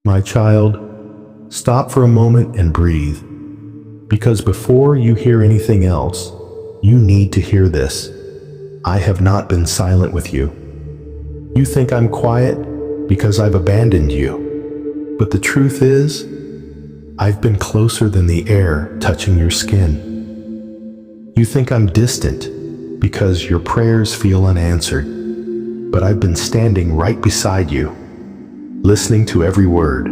My child, stop for a moment and breathe, because before you hear anything else, you need to hear this. I have not been silent with you. You think I'm quiet because I've abandoned you, but the truth is, I've been closer than the air touching your skin. You think I'm distant because your prayers feel unanswered, but I've been standing right beside you, listening to every word,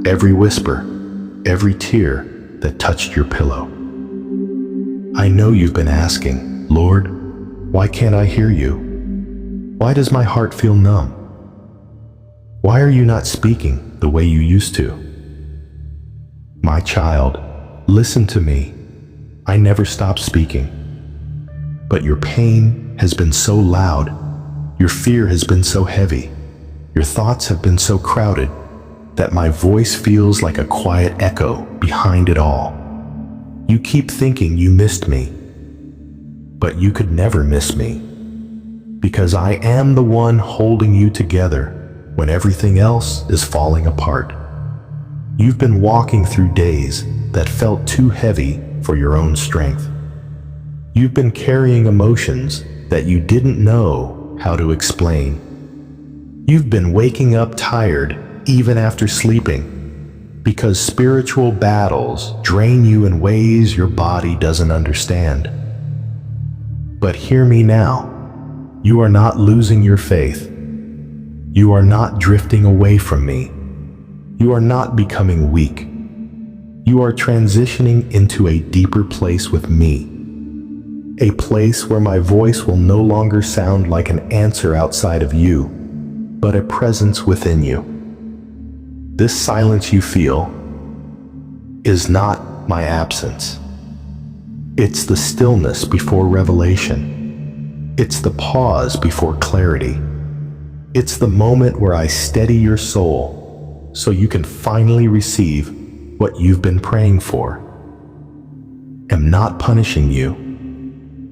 every whisper, every tear that touched your pillow. I know you've been asking, Lord, why can't I hear you? Why does my heart feel numb? Why are you not speaking the way you used to? My child, listen to me. I never stopped speaking. But your pain has been so loud, your fear has been so heavy, your thoughts have been so crowded that my voice feels like a quiet echo behind it all. You keep thinking you missed me, but you could never miss me, because I am the one holding you together when everything else is falling apart. You've been walking through days that felt too heavy for your own strength. You've been carrying emotions that you didn't know how to explain. You've been waking up tired even after sleeping, because spiritual battles drain you in ways your body doesn't understand. But hear me now. You are not losing your faith. You are not drifting away from me. You are not becoming weak. You are transitioning into a deeper place with me. A place where my voice will no longer sound like an answer outside of you, but a presence within you. This silence you feel is not my absence. It's the stillness before revelation. It's the pause before clarity. It's the moment where I steady your soul so you can finally receive what you've been praying for. I'm not punishing you.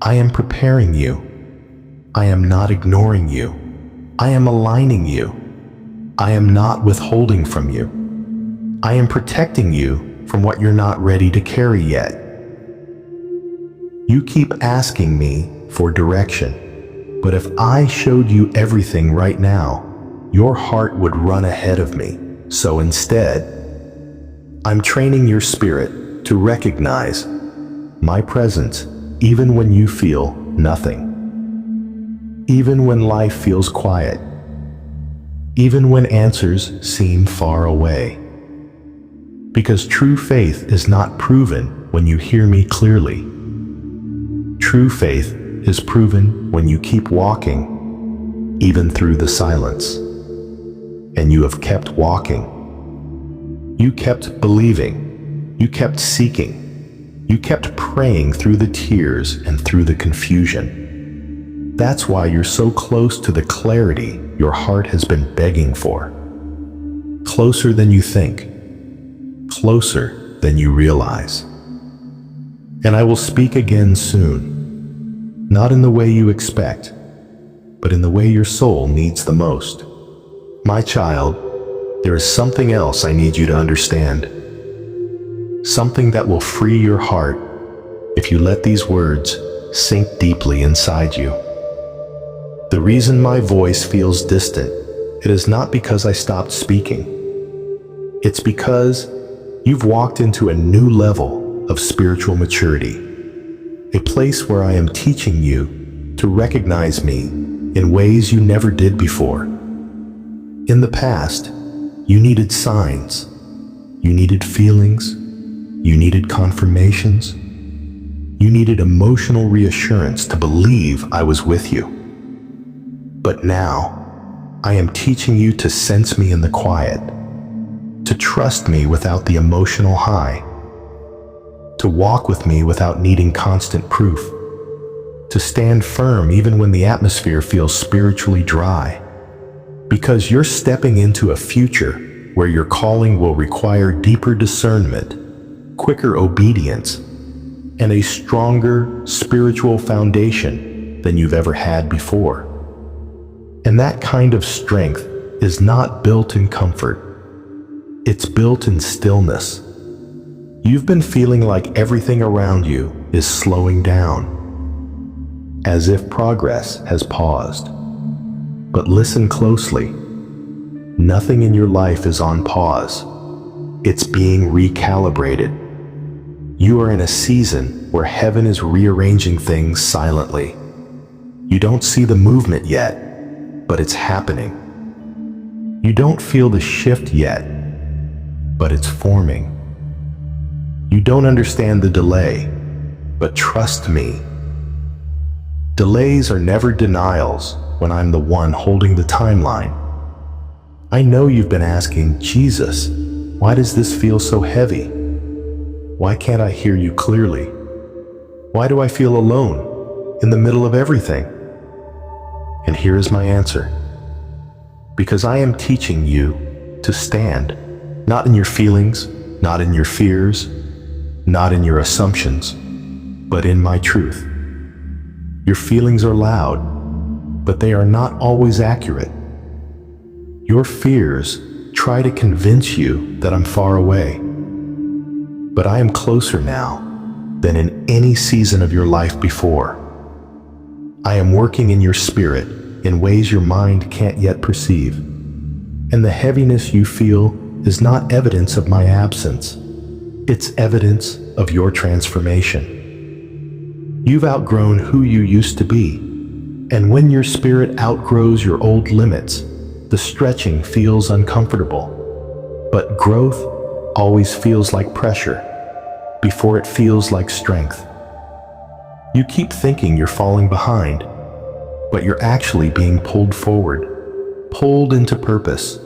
I am preparing you. I am not ignoring you. I am aligning you. I am not withholding from you. I am protecting you from what you're not ready to carry yet. You keep asking me for direction, but if I showed you everything right now, your heart would run ahead of me. So instead, I'm training your spirit to recognize my presence even when you feel nothing, even when life feels quiet, even when answers seem far away. Because true faith is not proven when you hear me clearly. True faith is proven when you keep walking, even through the silence. And you have kept walking. You kept believing. You kept seeking. You kept praying through the tears and through the confusion. That's why you're so close to the clarity your heart has been begging for. Closer than you think. Closer than you realize. And I will speak again soon. Not in the way you expect, but in the way your soul needs the most. My child, there is something else I need you to understand. Something that will free your heart if you let these words sink deeply inside you. The reason my voice feels distant, it is not because I stopped speaking. It's because you've walked into a new level of spiritual maturity, a place where I am teaching you to recognize me in ways you never did before. In the past, you needed signs, you needed feelings, you needed confirmations, you needed emotional reassurance to believe I was with you. But now, I am teaching you to sense me in the quiet, to trust me without the emotional high, to walk with me without needing constant proof, to stand firm even when the atmosphere feels spiritually dry. Because you're stepping into a future where your calling will require deeper discernment, quicker obedience, and a stronger spiritual foundation than you've ever had before. And that kind of strength is not built in comfort. It's built in stillness. You've been feeling like everything around you is slowing down, as if progress has paused. But listen closely. Nothing in your life is on pause. It's being recalibrated. You are in a season where heaven is rearranging things silently. You don't see the movement yet, but it's happening. You don't feel the shift yet, but it's forming. You don't understand the delay, but trust me. Delays are never denials when I'm the one holding the timeline. I know you've been asking, Jesus, why does this feel so heavy? Why can't I hear you clearly? Why do I feel alone in the middle of everything? And here is my answer. Because I am teaching you to stand, not in your feelings, not in your fears, not in your assumptions, but in my truth. Your feelings are loud, but they are not always accurate. Your fears try to convince you that I'm far away. But I am closer now than in any season of your life before. I am working in your spirit in ways your mind can't yet perceive. And the heaviness you feel is not evidence of my absence. It's evidence of your transformation. You've outgrown who you used to be. And when your spirit outgrows your old limits, the stretching feels uncomfortable. But growth always feels like pressure before it feels like strength. You keep thinking you're falling behind, but you're actually being pulled forward, pulled into purpose,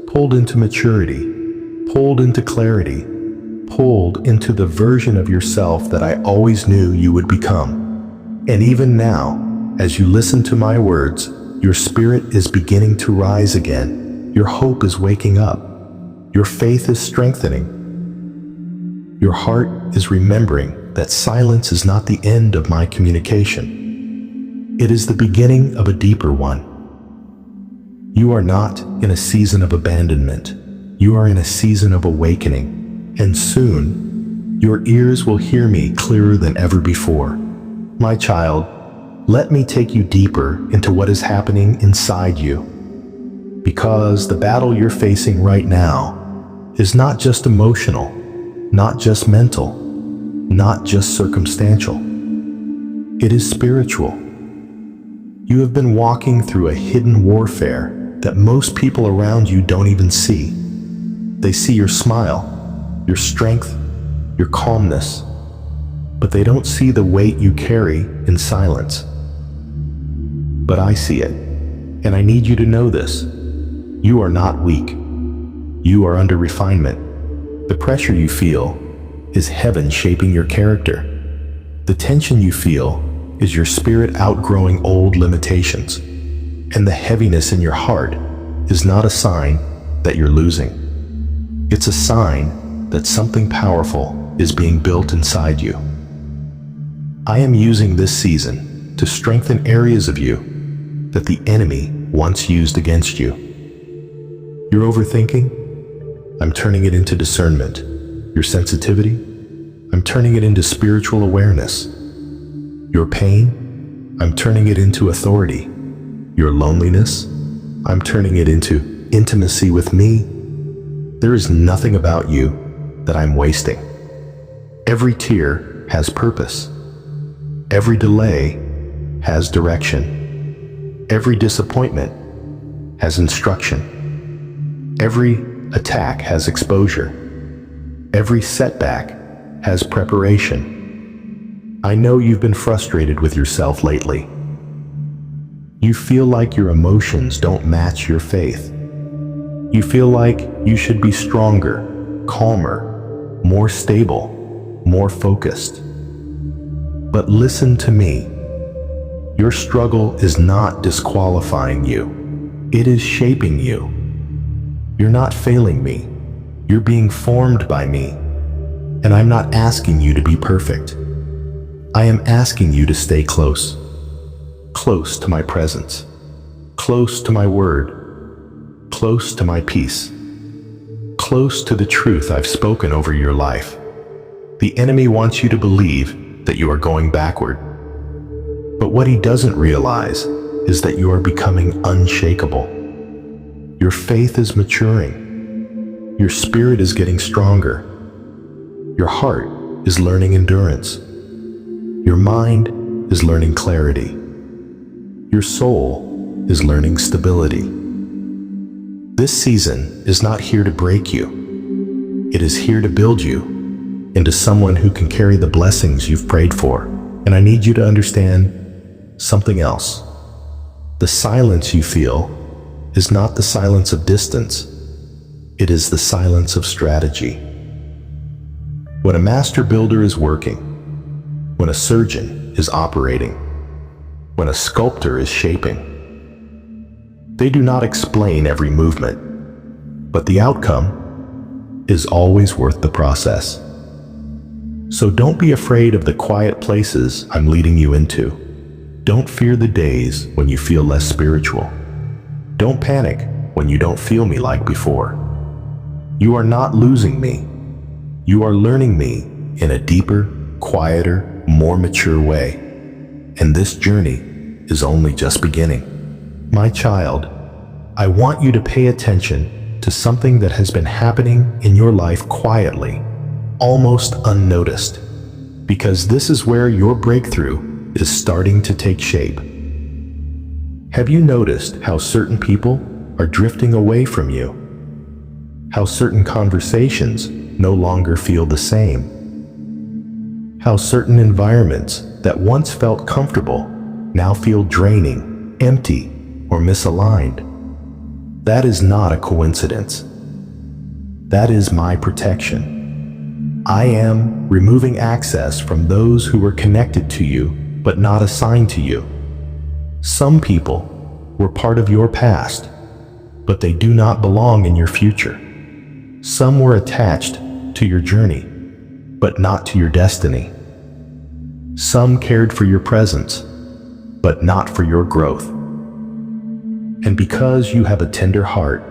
pulled into maturity, pulled into clarity, pulled into the version of yourself that I always knew you would become. And even now, as you listen to my words, your spirit is beginning to rise again. Your hope is waking up. Your faith is strengthening. Your heart is remembering that silence is not the end of my communication. It is the beginning of a deeper one. You are not in a season of abandonment. You are in a season of awakening. And soon, your ears will hear me clearer than ever before. My child, let me take you deeper into what is happening inside you. Because the battle you're facing right now is not just emotional, not just mental, not just circumstantial. It is spiritual. You have been walking through a hidden warfare that most people around you don't even see. They see your smile, your strength, your calmness, but they don't see the weight you carry in silence. But I see it, and I need you to know this. You are not weak. You are under refinement. The pressure you feel is heaven shaping your character. The tension you feel is your spirit outgrowing old limitations. And the heaviness in your heart is not a sign that you're losing. It's a sign that something powerful is being built inside you. I am using this season to strengthen areas of you that the enemy once used against you. Your overthinking? I'm turning it into discernment. Your sensitivity? I'm turning it into spiritual awareness. Your pain? I'm turning it into authority. Your loneliness? I'm turning it into intimacy with me. There is nothing about you that I'm wasting. Every tear has purpose. Every delay has direction. Every disappointment has instruction. Every attack has exposure. Every setback has preparation. I know you've been frustrated with yourself lately. You feel like your emotions don't match your faith. You feel like you should be stronger, calmer, more stable, more focused. But listen to me. Your struggle is not disqualifying you. It is shaping you. You're not failing me. You're being formed by me. And I'm not asking you to be perfect. I am asking you to stay close. Close to my presence. Close to my word. Close to my peace. close to the truth I've spoken over your life. The enemy wants you to believe that you are going backward. But what he doesn't realize is that you are becoming unshakable. Your faith is maturing. Your spirit is getting stronger. Your heart is learning endurance. Your mind is learning clarity. Your soul is learning stability. This season is not here to break you. It is here to build you into someone who can carry the blessings you've prayed for. And I need you to understand something else. The silence you feel is not the silence of distance. It is the silence of strategy. When a master builder is working, when a surgeon is operating, when a sculptor is shaping, they do not explain every movement, but the outcome is always worth the process. So don't be afraid of the quiet places I'm leading you into. Don't fear the days when you feel less spiritual. Don't panic when you don't feel me like before. You are not losing me. You are learning me in a deeper, quieter, more mature way. And this journey is only just beginning. My child, I want you to pay attention to something that has been happening in your life quietly, almost unnoticed, because this is where your breakthrough is starting to take shape. Have you noticed how certain people are drifting away from you? How certain conversations no longer feel the same? How certain environments that once felt comfortable now feel draining, empty, or misaligned? That is not a coincidence. That is my protection. I am removing access from those who were connected to you but not assigned to you. Some people were part of your past, but they do not belong in your future. Some were attached to your journey, but not to your destiny. Some cared for your presence, but not for your growth. And because you have a tender heart,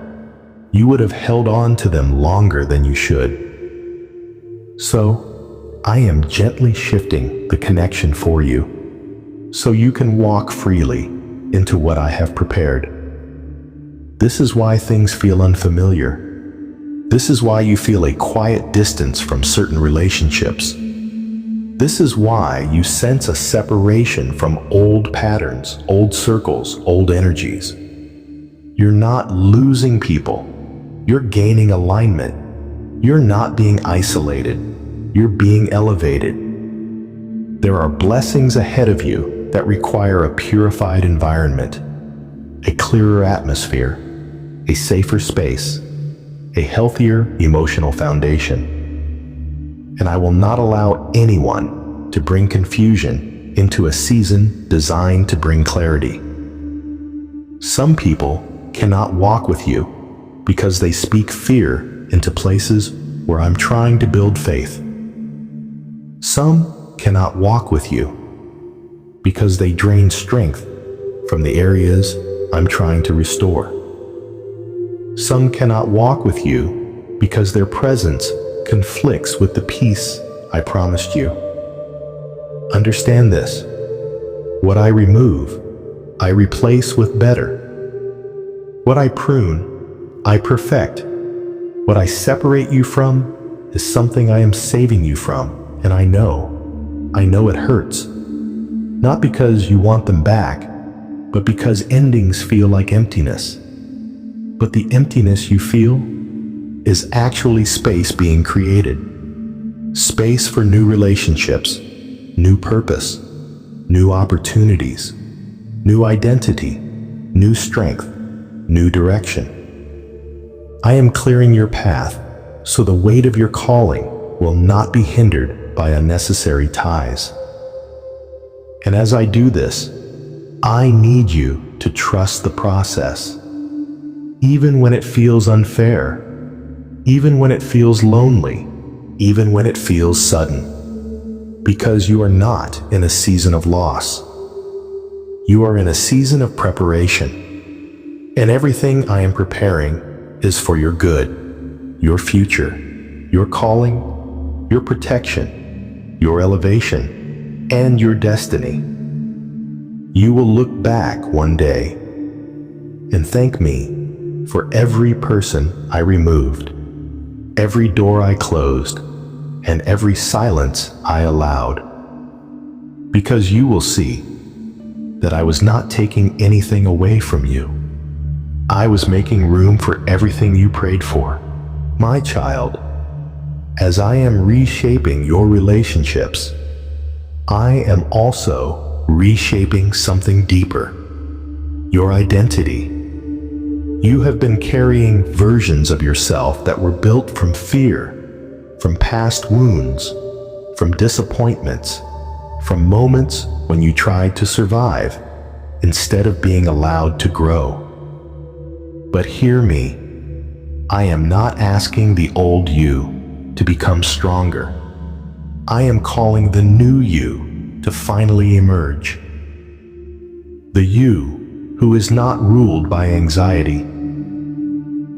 you would have held on to them longer than you should. So, I am gently shifting the connection for you, so you can walk freely into what I have prepared. This is why things feel unfamiliar. This is why you feel a quiet distance from certain relationships. This is why you sense a separation from old patterns, old circles, old energies. You're not losing people. You're gaining alignment. You're not being isolated. You're being elevated. There are blessings ahead of you that require a purified environment, a clearer atmosphere, a safer space, a healthier emotional foundation. And I will not allow anyone to bring confusion into a season designed to bring clarity. Some people cannot walk with you because they speak fear into places where I'm trying to build faith. Some cannot walk with you because they drain strength from the areas I'm trying to restore. Some cannot walk with you because their presence conflicts with the peace I promised you. Understand this. What I remove, I replace with better. What I prune, I perfect. What I separate you from is something I am saving you from, and I know it hurts. Not because you want them back, but because endings feel like emptiness. But the emptiness you feel is actually space being created. Space for new relationships, new purpose, new opportunities, new identity, new strength, new direction. I am clearing your path so the weight of your calling will not be hindered by unnecessary ties. And as I do this, I need you to trust the process. Even when it feels unfair, even when it feels lonely, even when it feels sudden. Because you are not in a season of loss. You are in a season of preparation. And everything I am preparing is for your good, your future, your calling, your protection, your elevation, and your destiny. You will look back one day and thank me for every person I removed, every door I closed, and every silence I allowed. Because you will see that I was not taking anything away from you. I was making room for everything you prayed for. My child, as I am reshaping your relationships, I am also reshaping something deeper, your identity. You have been carrying versions of yourself that were built from fear, from past wounds, from disappointments, from moments when you tried to survive instead of being allowed to grow. But hear me, I am not asking the old you to become stronger. I am calling the new you to finally emerge. The you who is not ruled by anxiety.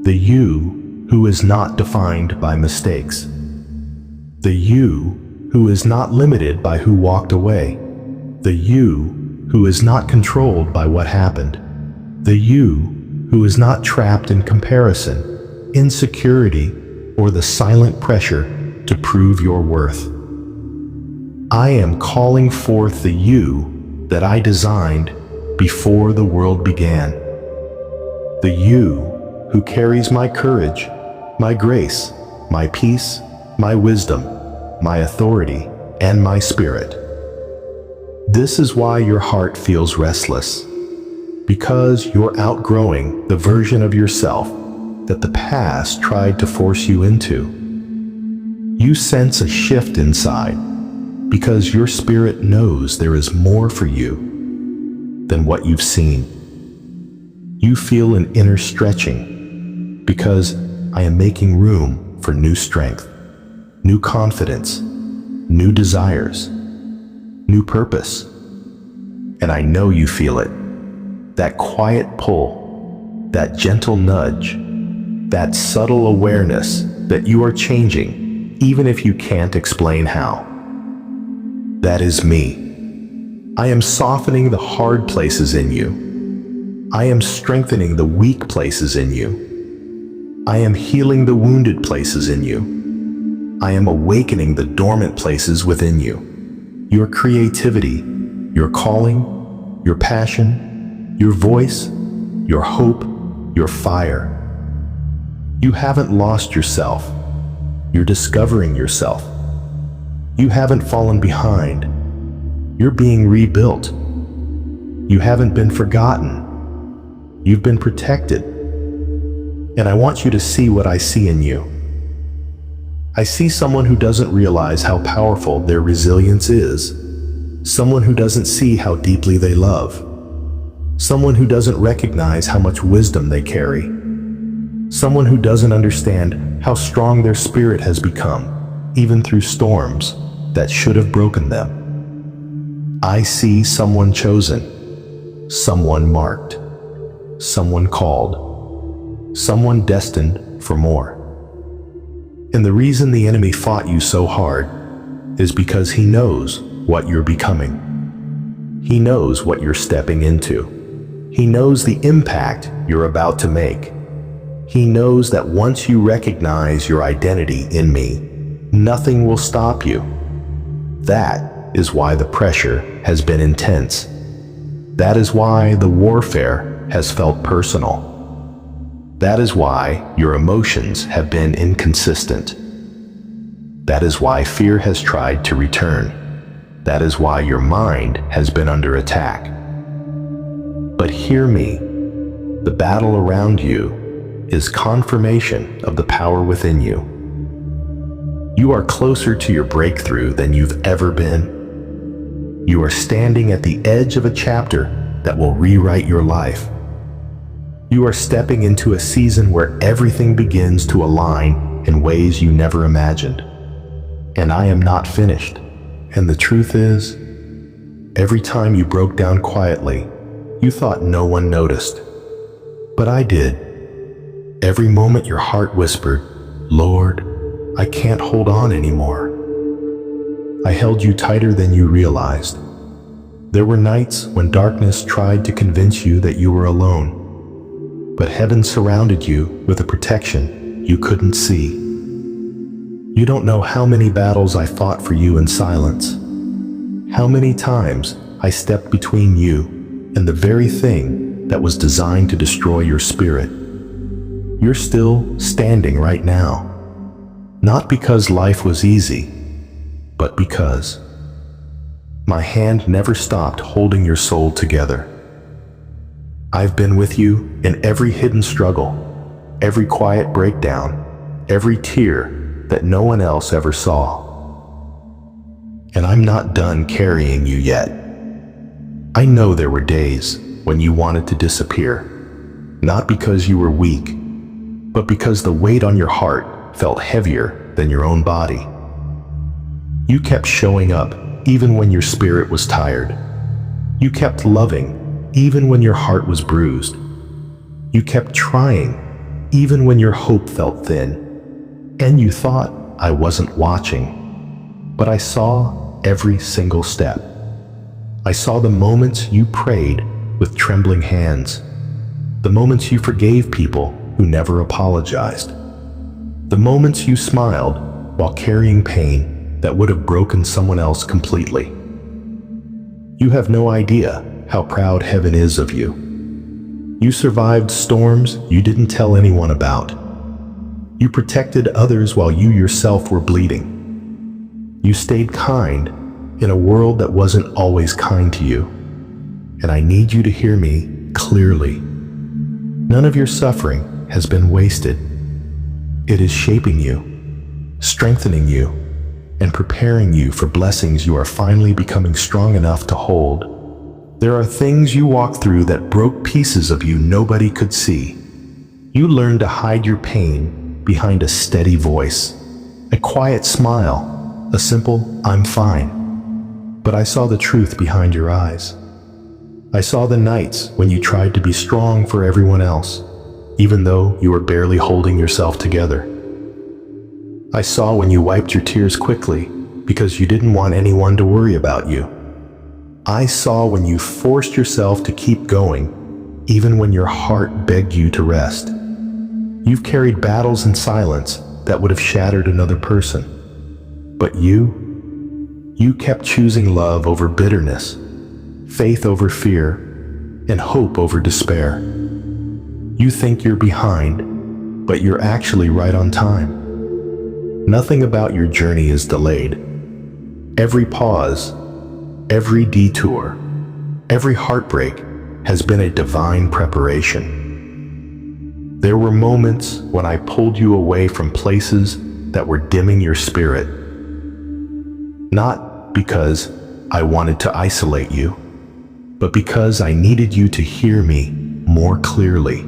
The you who is not defined by mistakes. The you who is not limited by who walked away. The you who is not controlled by what happened. The you who is not trapped in comparison, insecurity, or the silent pressure to prove your worth. I am calling forth the you that I designed before the world began. The you who carries my courage, my grace, my peace, my wisdom, my authority, and my spirit. This is why your heart feels restless, because you're outgrowing the version of yourself that the past tried to force you into. You sense a shift inside because your spirit knows there is more for you than what you've seen. You feel an inner stretching because I am making room for new strength, new confidence, new desires, new purpose. And I know you feel it. That quiet pull, that gentle nudge, that subtle awareness that you are changing, even if you can't explain how. That is me. I am softening the hard places in you. I am strengthening the weak places in you. I am healing the wounded places in you. I am awakening the dormant places within you. Your creativity, your calling, your passion, your voice, your hope, your fire. You haven't lost yourself. You're discovering yourself. You haven't fallen behind. You're being rebuilt. You haven't been forgotten. You've been protected. And I want you to see what I see in you. I see someone who doesn't realize how powerful their resilience is. Someone who doesn't see how deeply they love. Someone who doesn't recognize how much wisdom they carry. Someone who doesn't understand how strong their spirit has become, even through storms that should have broken them. I see someone chosen, someone marked, someone called, someone destined for more. And the reason the enemy fought you so hard is because he knows what you're becoming. He knows what you're stepping into. He knows the impact you're about to make. He knows that once you recognize your identity in me, nothing will stop you. That is why the pressure has been intense. That is why the warfare has felt personal. That is why your emotions have been inconsistent. That is why fear has tried to return. That is why your mind has been under attack. But hear me, the battle around you is confirmation of the power within you. You are closer to your breakthrough than you've ever been. You are standing at the edge of a chapter that will rewrite your life. You are stepping into a season where everything begins to align in ways you never imagined. And I am not finished. And the truth is, every time you broke down quietly, you thought no one noticed. But I did. Every moment your heart whispered, "Lord, I can't hold on anymore." I held you tighter than you realized. There were nights when darkness tried to convince you that you were alone, but heaven surrounded you with a protection you couldn't see. You don't know how many battles I fought for you in silence, how many times I stepped between you and the very thing that was designed to destroy your spirit. You're still standing right now, not because life was easy, but because my hand never stopped holding your soul together. I've been with you in every hidden struggle, every quiet breakdown, every tear that no one else ever saw. And I'm not done carrying you yet. I know there were days when you wanted to disappear, not because you were weak, but because the weight on your heart felt heavier than your own body. You kept showing up even when your spirit was tired. You kept loving even when your heart was bruised. You kept trying even when your hope felt thin. And you thought I wasn't watching, but I saw every single step. I saw the moments you prayed with trembling hands, the moments you forgave people who never apologized, the moments you smiled while carrying pain that would have broken someone else completely. You have no idea how proud heaven is of you. You survived storms you didn't tell anyone about. You protected others while you yourself were bleeding. You stayed kind in a world that wasn't always kind to you. And I need you to hear me clearly. None of your suffering has been wasted. It is shaping you, strengthening you, and preparing you for blessings you are finally becoming strong enough to hold. There are things you walked through that broke pieces of you nobody could see. You learned to hide your pain behind a steady voice, a quiet smile, a simple "I'm fine." But I saw the truth behind your eyes. I saw the nights when you tried to be strong for everyone else, even though you were barely holding yourself together. I saw when you wiped your tears quickly because you didn't want anyone to worry about you. I saw when you forced yourself to keep going, even when your heart begged you to rest. You've carried battles in silence that would have shattered another person. But you kept choosing love over bitterness, faith over fear, and hope over despair. You think you're behind, but you're actually right on time. Nothing about your journey is delayed. Every pause, every detour, every heartbreak has been a divine preparation. There were moments when I pulled you away from places that were dimming your spirit. Not because I wanted to isolate you, but because I needed you to hear me more clearly.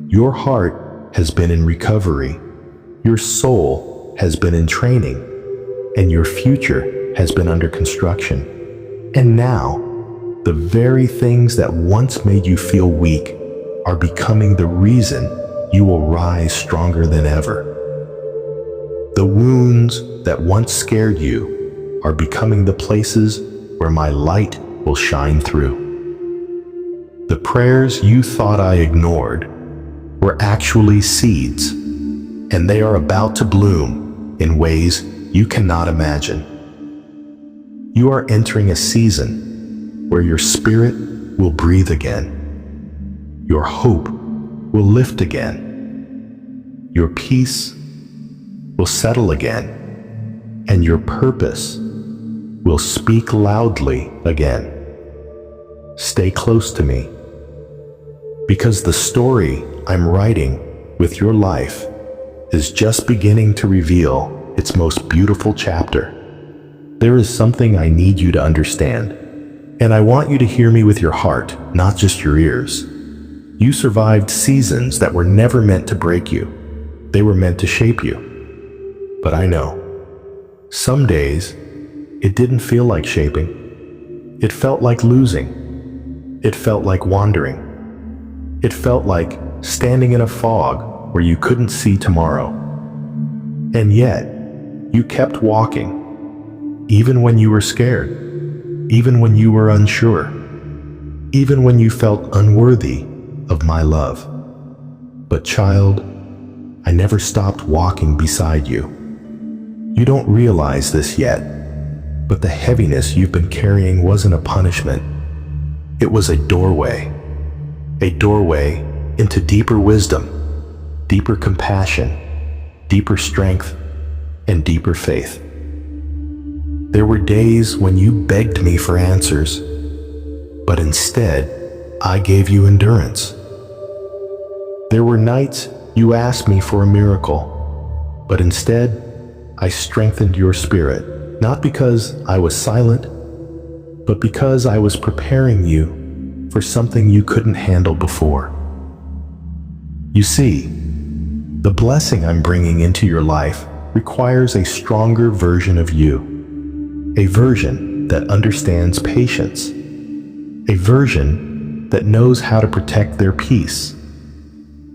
Your heart has been in recovery. Your soul has been in training, and your future has been under construction. And now, the very things that once made you feel weak are becoming the reason you will rise stronger than ever. The wounds that once scared you are becoming the places where my light will shine through. The prayers you thought I ignored were actually seeds, and they are about to bloom in ways you cannot imagine. You are entering a season where your spirit will breathe again. Your hope will lift again. Your peace will settle again. And your purpose will speak loudly again. Stay close to me, because the story I'm writing with your life is just beginning to reveal its most beautiful chapter. There is something I need you to understand, and I want you to hear me with your heart, not just your ears. You survived seasons that were never meant to break you. They were meant to shape you. But I know, some days, it didn't feel like shaping. It felt like losing. It felt like wandering. It felt like standing in a fog where you couldn't see tomorrow. And yet, you kept walking, even when you were scared, even when you were unsure, even when you felt unworthy of my love. But child, I never stopped walking beside you. You don't realize this yet, but the heaviness you've been carrying wasn't a punishment. It was a doorway into deeper wisdom, deeper compassion, deeper strength, and deeper faith. There were days when you begged me for answers, but instead, I gave you endurance. There were nights you asked me for a miracle, but instead, I strengthened your spirit, not because I was silent, but because I was preparing you for something you couldn't handle before. You see, the blessing I'm bringing into your life requires a stronger version of you, a version that understands patience, a version that knows how to protect their peace,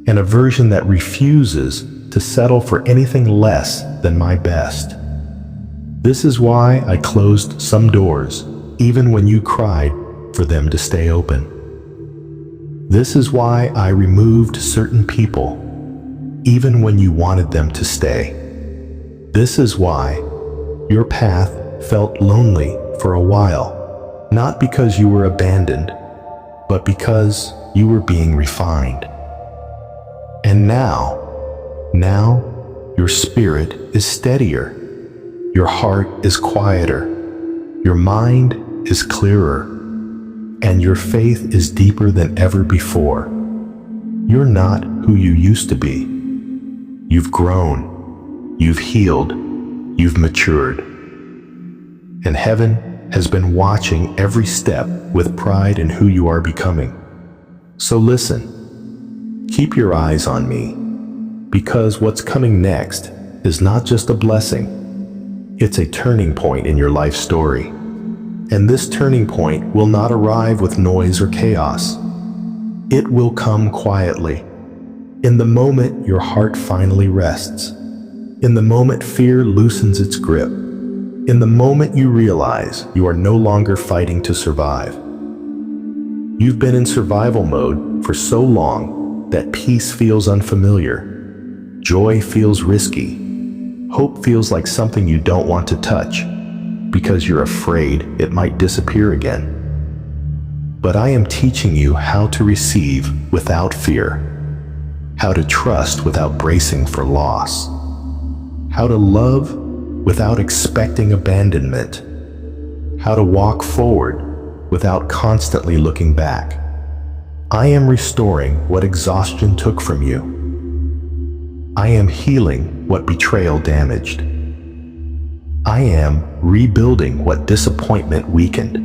and a version that refuses to settle for anything less than my best. This is why I closed some doors, even when you cried for them to stay open. This is why I removed certain people, even when you wanted them to stay. This is why your path felt lonely for a while, not because you were abandoned, but because you were being refined. And now your spirit is steadier, your heart is quieter, your mind is clearer, and your faith is deeper than ever before. You're not who you used to be. You've grown, you've healed, you've matured. And heaven has been watching every step with pride in who you are becoming. So listen, keep your eyes on me, because what's coming next is not just a blessing, it's a turning point in your life story. And this turning point will not arrive with noise or chaos. It will come quietly, in the moment your heart finally rests, in the moment fear loosens its grip, in the moment you realize you are no longer fighting to survive. You've been in survival mode for so long that peace feels unfamiliar, joy feels risky, hope feels like something you don't want to touch, because you're afraid it might disappear again. But I am teaching you how to receive without fear, how to trust without bracing for loss, how to love without expecting abandonment, how to walk forward without constantly looking back. I am restoring what exhaustion took from you. I am healing what betrayal damaged. I am rebuilding what disappointment weakened.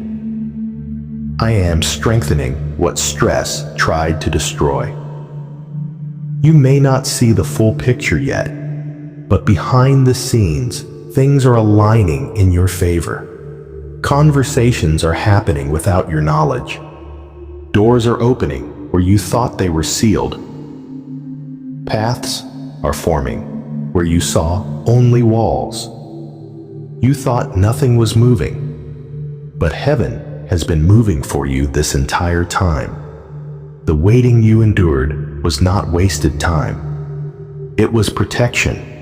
I am strengthening what stress tried to destroy. You may not see the full picture yet, but behind the scenes, things are aligning in your favor. Conversations are happening without your knowledge. Doors are opening where you thought they were sealed. Paths are forming where you saw only walls. You thought nothing was moving, but heaven has been moving for you this entire time. The waiting you endured was not wasted time. It was protection.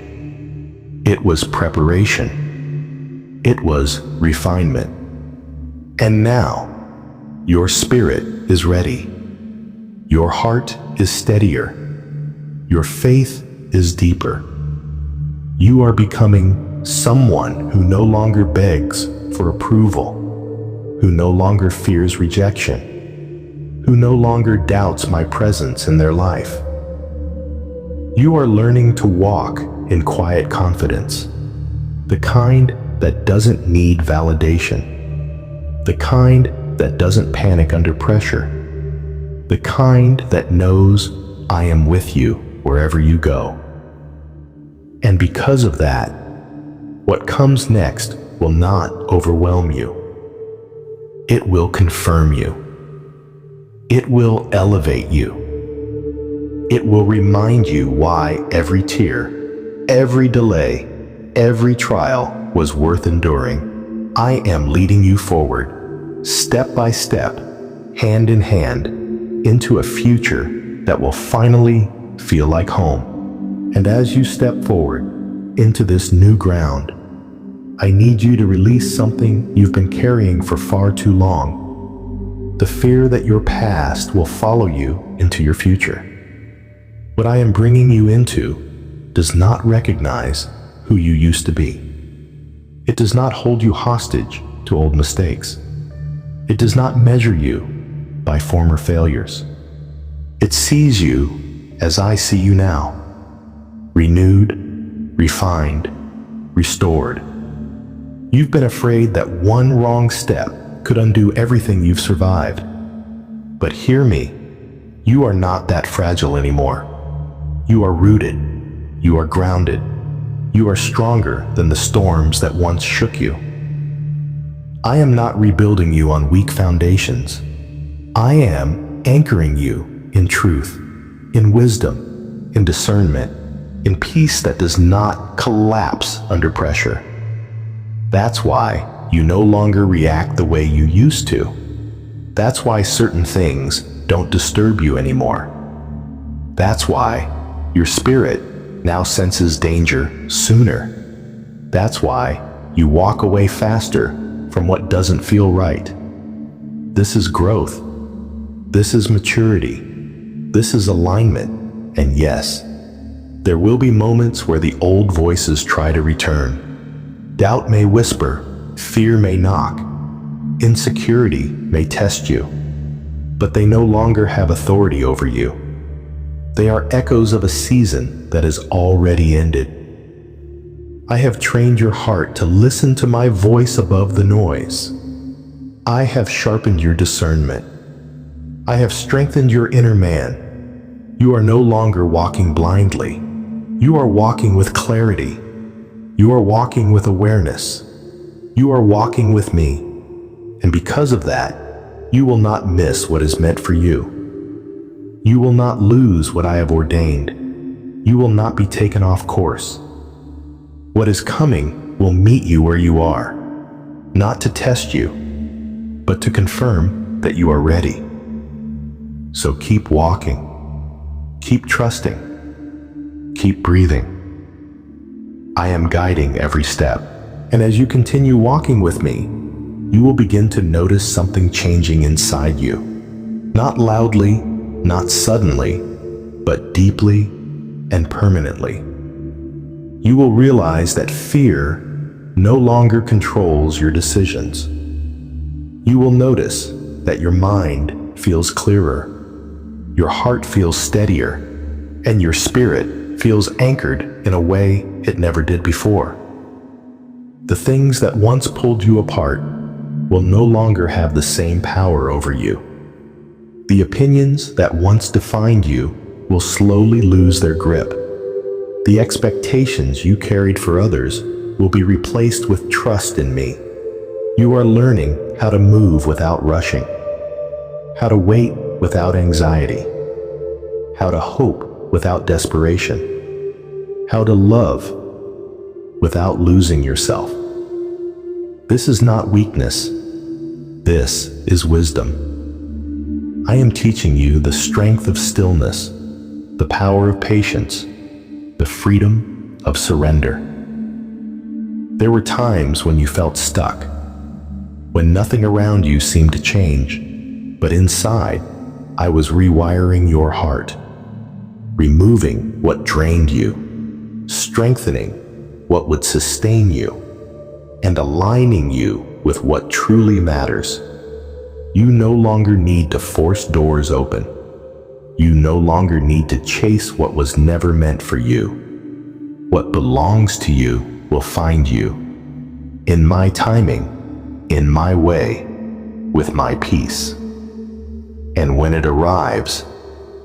It was preparation. It was refinement. And now, your spirit is ready. Your heart is steadier. Your faith is deeper. You are becoming someone who no longer begs for approval, who no longer fears rejection, who no longer doubts my presence in their life. You are learning to walk in quiet confidence, the kind that doesn't need validation, the kind that doesn't panic under pressure, the kind that knows I am with you wherever you go. And because of that, what comes next will not overwhelm you. It will confirm you. It will elevate you. It will remind you why every tear, Every delay, every trial was worth enduring. I am leading you forward, step by step, hand in hand, into a future that will finally feel like home. And as you step forward into this new ground, I need you to release something you've been carrying for far too long. The fear that your past will follow you into your future. What I am bringing you into does not recognize who you used to be. It does not hold you hostage to old mistakes. It does not measure you by former failures. It sees you as I see you now, renewed, refined, restored. You've been afraid that one wrong step could undo everything you've survived. But hear me, you are not that fragile anymore. You are rooted, you are grounded, you are stronger than the storms that once shook you. I am not rebuilding you on weak foundations. I am anchoring you in truth, in wisdom, in discernment, in peace that does not collapse under pressure. That's why you no longer react the way you used to. That's why certain things don't disturb you anymore. That's why your spirit now senses danger sooner. That's why you walk away faster from what doesn't feel right. This is growth. This is maturity. This is alignment. And yes, there will be moments where the old voices try to return. Doubt may whisper, fear may knock, insecurity may test you, but they no longer have authority over you. They are echoes of a season that has already ended. I have trained your heart to listen to my voice above the noise. I have sharpened your discernment. I have strengthened your inner man. You are no longer walking blindly. You are walking with clarity. You are walking with awareness. You are walking with me. And because of that, you will not miss what is meant for you. You will not lose what I have ordained. You will not be taken off course. What is coming will meet you where you are, not to test you, but to confirm that you are ready. So keep walking, keep trusting, keep breathing. I am guiding every step, and as you continue walking with me, you will begin to notice something changing inside you. Not loudly, not suddenly, but deeply and permanently. You will realize that fear no longer controls your decisions. You will notice that your mind feels clearer, your heart feels steadier, and your spirit feels anchored in a way it never did before. The things that once pulled you apart will no longer have the same power over you. The opinions that once defined you will slowly lose their grip. The expectations you carried for others will be replaced with trust in me. You are learning how to move without rushing, how to wait without anxiety, how to hope without desperation, how to love without losing yourself. This is not weakness. This is wisdom. I am teaching you the strength of stillness, the power of patience, the freedom of surrender. There were times when you felt stuck, when nothing around you seemed to change, but inside, I was rewiring your heart, removing what drained you, strengthening what would sustain you, and aligning you with what truly matters. You no longer need to force doors open. You no longer need to chase what was never meant for you. What belongs to you will find you, in my timing, in my way, with my peace. And when it arrives,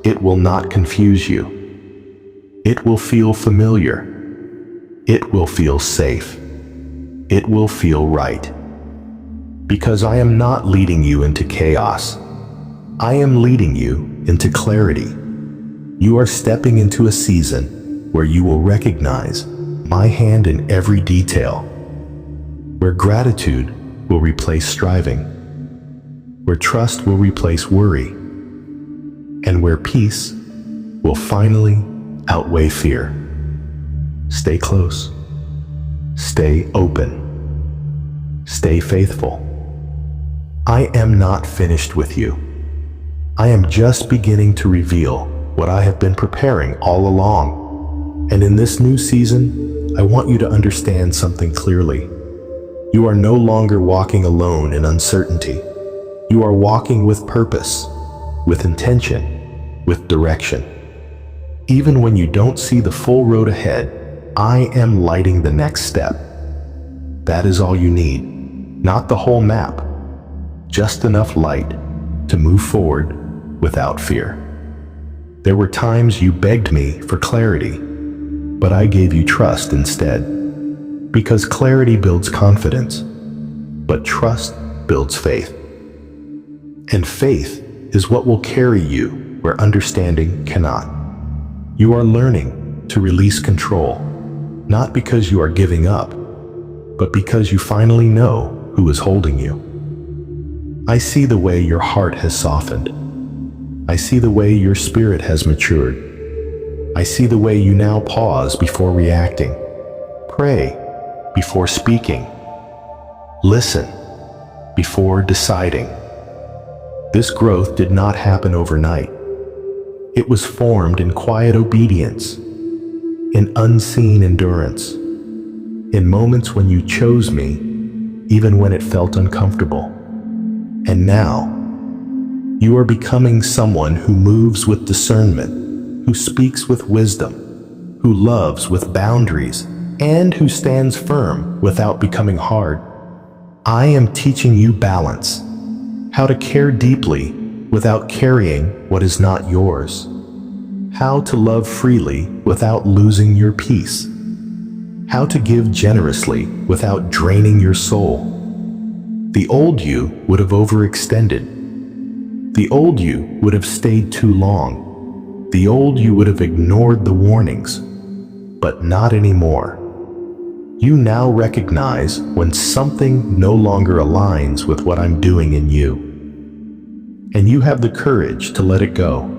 it will not confuse you. It will feel familiar. It will feel safe. It will feel right. Because I am not leading you into chaos. I am leading you into clarity. You are stepping into a season where you will recognize my hand in every detail, where gratitude will replace striving, where trust will replace worry, and where peace will finally outweigh fear. Stay close, stay open, stay faithful. I am not finished with you. I am just beginning to reveal what I have been preparing all along. And in this new season, I want you to understand something clearly. You are no longer walking alone in uncertainty. You are walking with purpose, with intention, with direction. Even when you don't see the full road ahead, I am lighting the next step. That is all you need, not the whole map, just enough light to move forward without fear. There were times you begged me for clarity, but I gave you trust instead, because clarity builds confidence, but trust builds faith. And faith is what will carry you where understanding cannot. You are learning to release control, not because you are giving up, but because you finally know who is holding you. I see the way your heart has softened. I see the way your spirit has matured. I see the way you now pause before reacting, pray before speaking, listen before deciding. This growth did not happen overnight. It was formed in quiet obedience, in unseen endurance, in moments when you chose me, even when it felt uncomfortable. And now, you are becoming someone who moves with discernment, who speaks with wisdom, who loves with boundaries, and who stands firm without becoming hard. I am teaching you balance, how to care deeply without carrying what is not yours, how to love freely without losing your peace, how to give generously without draining your soul. The old you would have overextended. The old you would have stayed too long. The old you would have ignored the warnings, but not anymore. You now recognize when something no longer aligns with what I'm doing in you, and you have the courage to let it go.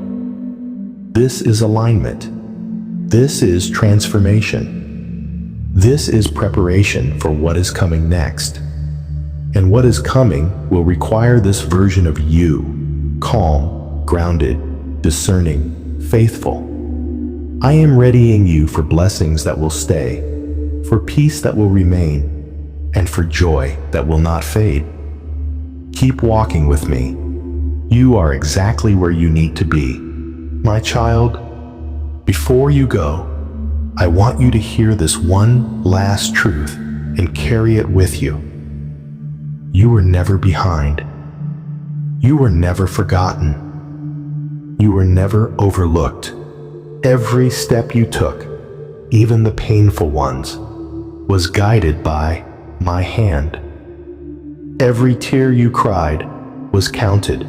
This is alignment. This is transformation. This is preparation for what is coming next. And what is coming will require this version of you, calm, grounded, discerning, faithful. I am readying you for blessings that will stay, for peace that will remain, and for joy that will not fade. Keep walking with me. You are exactly where you need to be. My child, before you go, I want you to hear this one last truth and carry it with you. You were never behind. You were never forgotten. You were never overlooked. Every step you took, even the painful ones, was guided by my hand. Every tear you cried was counted.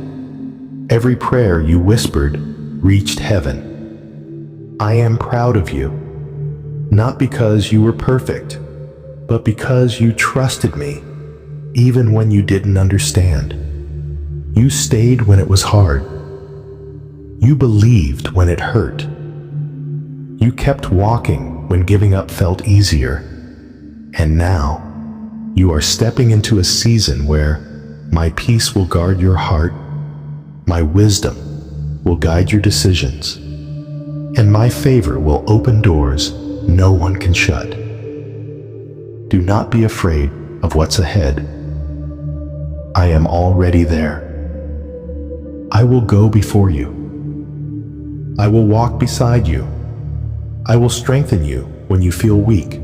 Every prayer you whispered reached heaven. I am proud of you, not because you were perfect, but because you trusted me, even when you didn't understand. You stayed when it was hard. You believed when it hurt. You kept walking when giving up felt easier. And now, you are stepping into a season where my peace will guard your heart, my wisdom will guide your decisions, and my favor will open doors no one can shut. Do not be afraid of what's ahead. I am already there. I will go before you. I will walk beside you. I will strengthen you when you feel weak.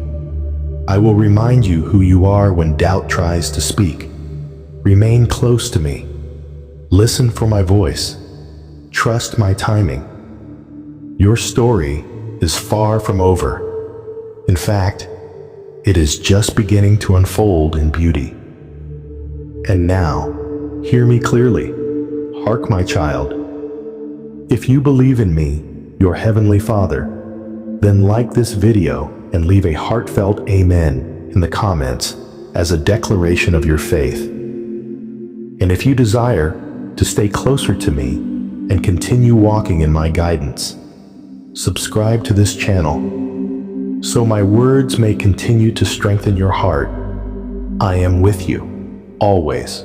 I will remind you who you are when doubt tries to speak. Remain close to me. Listen for my voice. Trust my timing. Your story is far from over. In fact, it is just beginning to unfold in beauty. And now, hear me clearly. Hark, my child. If you believe in me, your heavenly Father, then like this video and leave a heartfelt amen in the comments as a declaration of your faith. And if you desire to stay closer to me and continue walking in my guidance, subscribe to this channel so my words may continue to strengthen your heart. I am with you, always.